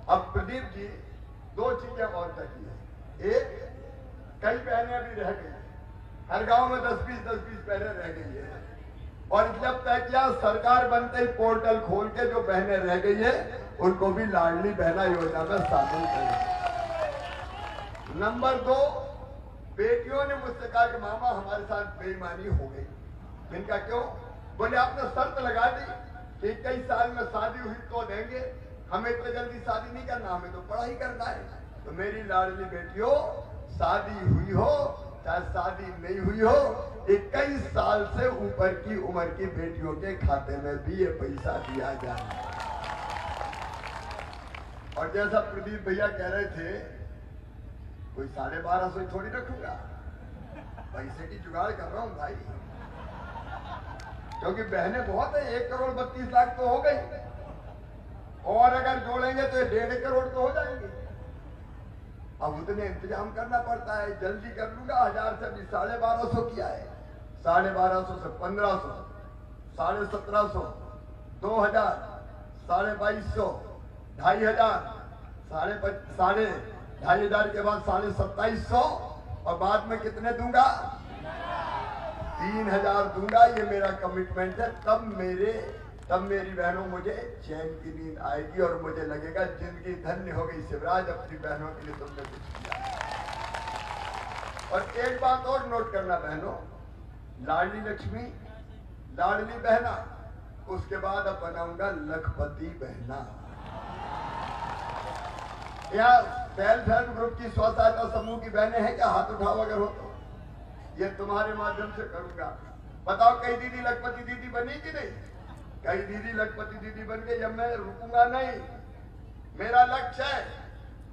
अब प्रदीप जी दो चीजें और कही है। एक, कई बहनें अभी रह गई, हर गांव में 10-20 बहनें रह गई है, और जब तय किया सरकार बनते ही पोर्टल खोल के जो बहनें रह गई है उनको भी लाडली बहना योजना में शामिल करें। नंबर 2, बेटियों ने मुझसे कहा कि मामा हमारे साथ बेईमानी हो गई। इनका क्यों? बोले आपने शर्त लगा दी कि 21 साल में शादी हुई तो देंगे, हमें इतनी जल्दी शादी नहीं करना, हमें तो पढ़ाई करना है। तो मेरी लाडली बेटियों, शादी हुई हो चाहे शादी नहीं हुई हो, 21 साल से ऊपर की उम्र की बेटियों के खाते में भी ये पैसा दिया जाए। और जैसा प्रदीप भैया कह रहे थे, कोई 1250 थोड़ी रखूंगा, पैसे की जुगाड़ कर रहा हूं भाई, क्योंकि बहनें बहुत है, 1,32,00,000 तो हो गई, और अगर जोड़ेंगे तो 1.5 करोड़ तो हो जाएंगे। अब उतने इंतजाम करना पड़ता है। जल्दी कर लूंगा, 1000 से अभी 1250 किया है, 1250 से 1500, 1750, 2000, 2250, 2500, 2500 के बाद 2750, और बाद में कितने दूंगा? 3000 दूंगा। ये मेरा कमिटमेंट है। तब मेरी बहनों मुझे चैन की नींद आएगी और मुझे लगेगा जिंदगी धन्य हो गई शिवराज, अपनी बहनों के लिए तुमने कुछ किया। और एक बात और नोट करना बहनों, लाडली लक्ष्मी, लाडली बहना, उसके बाद अब बनाऊंगा लखपति बहना। यहाँ सेल्फ हेल्प ग्रुप की स्व सहायता समूह की बहनें हैं क्या? हाथ उठाओ अगर हो तो। ये तुम्हारे माध्यम से करूंगा। बताओ कई दीदी लखपति दीदी बनी कि नहीं? कई दीदी लखपति दीदी बन गई। जब मैं रुकूंगा नहीं, मेरा लक्ष्य है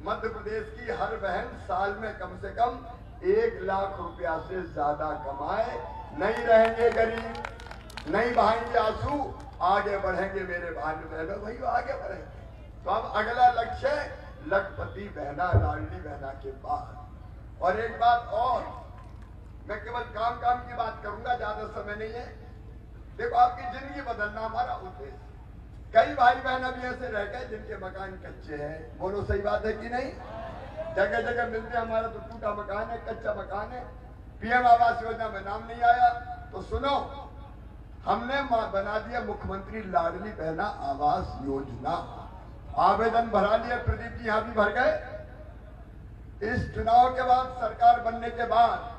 मध्य प्रदेश की हर बहन साल में कम से कम 1 लाख रुपया से ज्यादा कमाए। नहीं रहेंगे गरीब, नहीं बहाएंगे आंसू, आगे बढ़ेंगे मेरे भाई बहनों, भाई आगे बढ़ेंगे। तो अब अगला लक्ष्य है लखपति बहना, लाडली बहना के बाद। और एक बात और, मैं केवल काम की बात करूंगा, ज्यादा समय नहीं है। देखो, आपकी जिंदगी बदलना हमारा उद्देश्य। कई भाई बहन अभी ऐसे रह गए जिनके मकान कच्चे हैं। बोलो सही बात है कि नहीं? जगह जगह मिलते हैं, हमारा तो टूटा मकान है, कच्चा मकान है, पीएम आवास योजना में नाम नहीं आया। तो सुनो, हमने बना दिया मुख्यमंत्री लाडली बहना आवास योजना। आवेदन भरा लिया, प्रदीप जी यहां भी भर गए। इस चुनाव के बाद, सरकार बनने के बाद,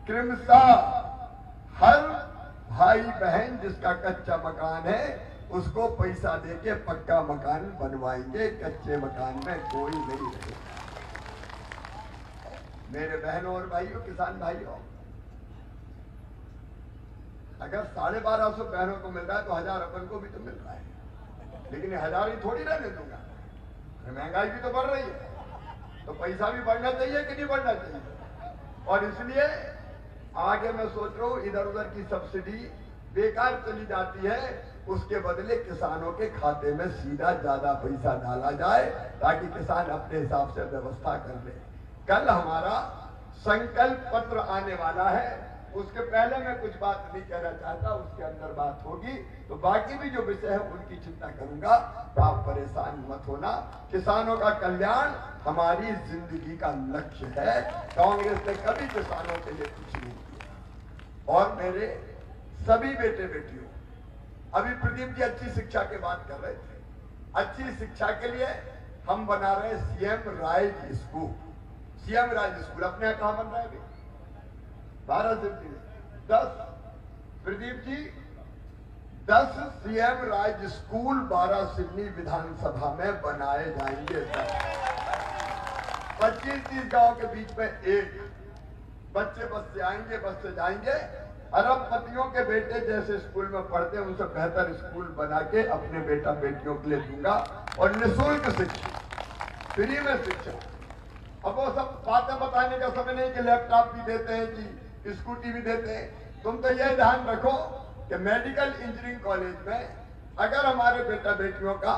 क्रमशः हर भाई बहन जिसका कच्चा मकान है उसको पैसा देके पक्का मकान बनवाएंगे। कच्चे मकान में कोई नहीं रहेगा। मेरे बहनों और भाइयों, किसान भाइयों, अगर 1250 बहनों को मिल रहा है तो 1000 अपन को भी तो मिल रहा है, लेकिन 1000 ही थोड़ी रहने दूंगा। महंगाई भी तो बढ़ रही है, तो पैसा भी बढ़ना चाहिए कि नहीं बढ़ना चाहिए? और इसलिए आगे मैं सोच रहा हूं, इधर उधर की सब्सिडी बेकार चली जाती है, उसके बदले किसानों के खाते में सीधा ज्यादा पैसा डाला जाए, ताकि किसान अपने हिसाब से व्यवस्था कर ले। कल हमारा संकल्प पत्र आने वाला है, उसके पहले मैं कुछ बात नहीं कहना चाहता, उसके अंदर बात होगी। तो बाकी भी जो विषय है उनकी चिंता करूंगा, आप परेशान मत होना। किसानों का कल्याण हमारी जिंदगी का लक्ष्य है। कांग्रेस ने कभी किसानों के लिए कुछ नहीं किया। और मेरे सभी बेटे बेटियों, अभी प्रदीप जी अच्छी शिक्षा की बात कर रहे थे। अच्छी शिक्षा के लिए हम बना रहे हैं CM rise school. CM rise school अपने यहां कहां बन रहा है? अभी 12 सिटी में 10, Pradeep ji 10 CM rise school 12 Sydney विधानसभा में बनाए जाएंगे। 25-30 गांव के बीच में एक बच्चे बस से आएंगे, बस से जाएंगे। अरबपतियों के बेटे जैसे स्कूल में पढ़ते हैं उनसे बेहतर स्कूल बना के अपने बेटा बेटियों के लिए दूंगा। और निःशुल्क शिक्षा, फ्री में शिक्षा। अब वो सब बातें बताने का समय नहीं कि लैपटॉप भी देते हैं कि स्कूटी भी देते हैं। तुम तो ये ध्यान रखो कि मेडिकल इंजीनियरिंग कॉलेज में अगर हमारे बेटा बेटियों का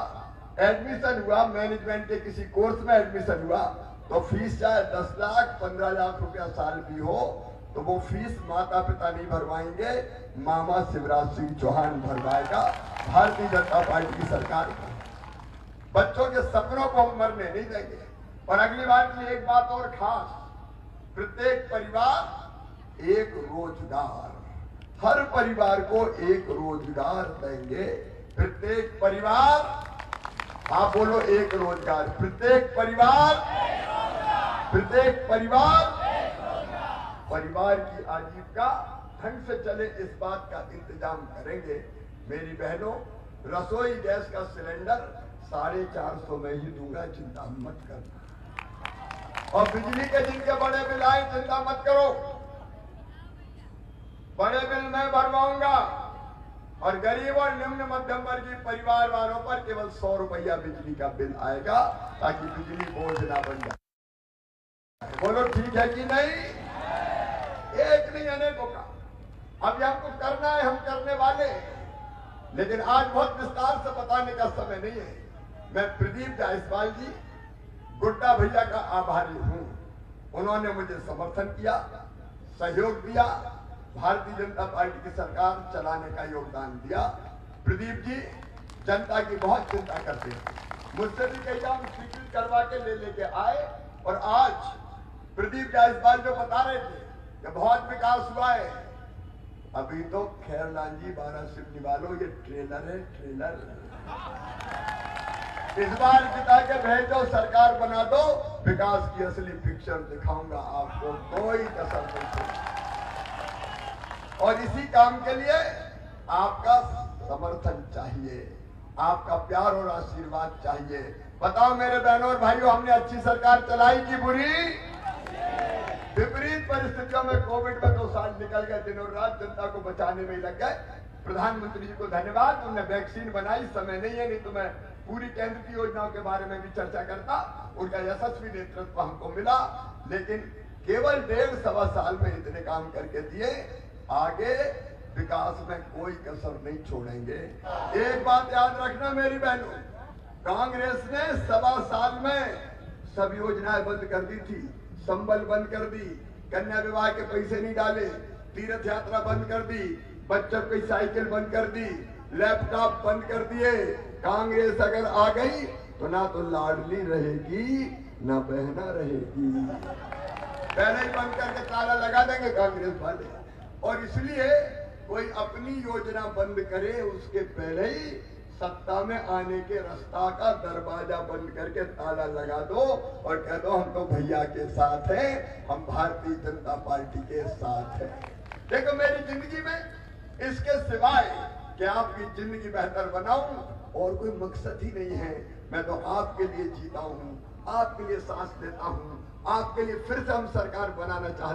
एडमिशन हुआ, मैनेजमेंट के किसी कोर्स में एडमिशन हुआ, तो फीस चाहे 10 लाख 15 लाख रुपया साल भी हो, तो वो फीस माता पिता नहीं भरवाएंगे, मामा शिवराज सिंह चौहान भरवाएगा, भारतीय जनता पार्टी की सरकार। बच्चों के सपनों को हम मरने नहीं देंगे। और अगली बार की एक बात और खास, प्रत्येक परिवार एक रोजगार, हर परिवार को एक रोजगार देंगे। प्रत्येक परिवार, आप बोलो एक रोजगार, प्रत्येक परिवार, प्रत्येक परिवार, परिवार की आजीविका ढंग से चले इस बात का इंतजाम करेंगे। मेरी बहनों, रसोई गैस का सिलेंडर 450 में ही दूंगा, चिंता मत करना। और बिजली के जिनके बड़े बिल आए, चिंता मत करो, बड़े बिल मैं भरवाऊंगा। और गरीब और निम्न मध्यम वर्गीय परिवार वालों पर केवल 100 रुपया बिजली का बिल आएगा, ताकि बिजली बोझ ना बन जाए। बोलो ठीक है कि नहीं? एक नहीं अनेकों का। अभी हमको करना है, हम करने वाले, लेकिन आज बहुत विस्तार से बताने का समय नहीं है। मैं प्रदीप जायसवाल जी, गुड्डा भैया का आभारी हूं। उन्होंने मुझे समर्थन किया, सहयोग दिया, भारतीय जनता पार्टी की सरकार चलाने का योगदान दिया। प्रदीप जी जनता की बहुत चिंता करते हैं, मुझसे भी कई काम स्वीकृत करवा के लेके आए। और आज प्रदीप जायसवाल जो बता रहे थे कि बहुत विकास हुआ है, अभी तो खैरलाल जी 12 सिवनी वालों, ये ट्रेलर है, ट्रेलर। इस बार जिता के भेजो, सरकार बना दो, विकास की असली पिक्चर दिखाऊंगा आपको, कोई कसर नहीं। और इसी काम के लिए आपका समर्थन चाहिए, आपका प्यार और आशीर्वाद चाहिए। बताओ मेरे बहनों और भाइयों, हमने अच्छी सरकार चलाई कि बुरी? विपरीत परिस्थितियों में कोविड में 2 साल निकल गए, दिन और रात जनता को बचाने में ही लग गए। प्रधानमंत्री जी को धन्यवाद, उन्होंने वैक्सीन बनाई। समय नहीं है, नहीं तो मैं पूरी केंद्र की योजनाओं के बारे में भी चर्चा करता। उनका यशस्वी नेतृत्व हमको मिला, लेकिन केवल 1.5-1.25 साल में इतने काम करके दिए। आगे विकास में कोई कसर नहीं छोड़ेंगे। एक बात याद रखना मेरी बहनों, कांग्रेस ने 1.25 साल में सब योजनाएं बंद कर दी थी। संबल बंद कर दी, कन्या विवाह के पैसे नहीं डाले, तीर्थ यात्रा बंद कर दी, बच्चों की साइकिल बंद कर दी, लैपटॉप बंद कर दिए। कांग्रेस अगर आ गई तो ना तो लाडली रहेगी, ना बहना रहेगी। पहले ही बंद करके ताला लगा देंगे कांग्रेस वाले। और इसलिए कोई अपनी योजना बंद करे, उसके पहले ही सत्ता में आने के रास्ता का दरवाजा बंद करके ताला लगा दो और कह दो हम तो भैया के साथ हैं, हम भारतीय जनता पार्टी के साथ हैं। देखो मेरी जिंदगी में इसके सिवाय कि आपकी जिंदगी बेहतर बनाऊं और कोई मकसद ही नहीं है। मैं तो आपके लिए जीता हूं, आपके लिए सांस लेता हूं, आपके लिए फिर से हम सरकार बनाना चाहते हैं।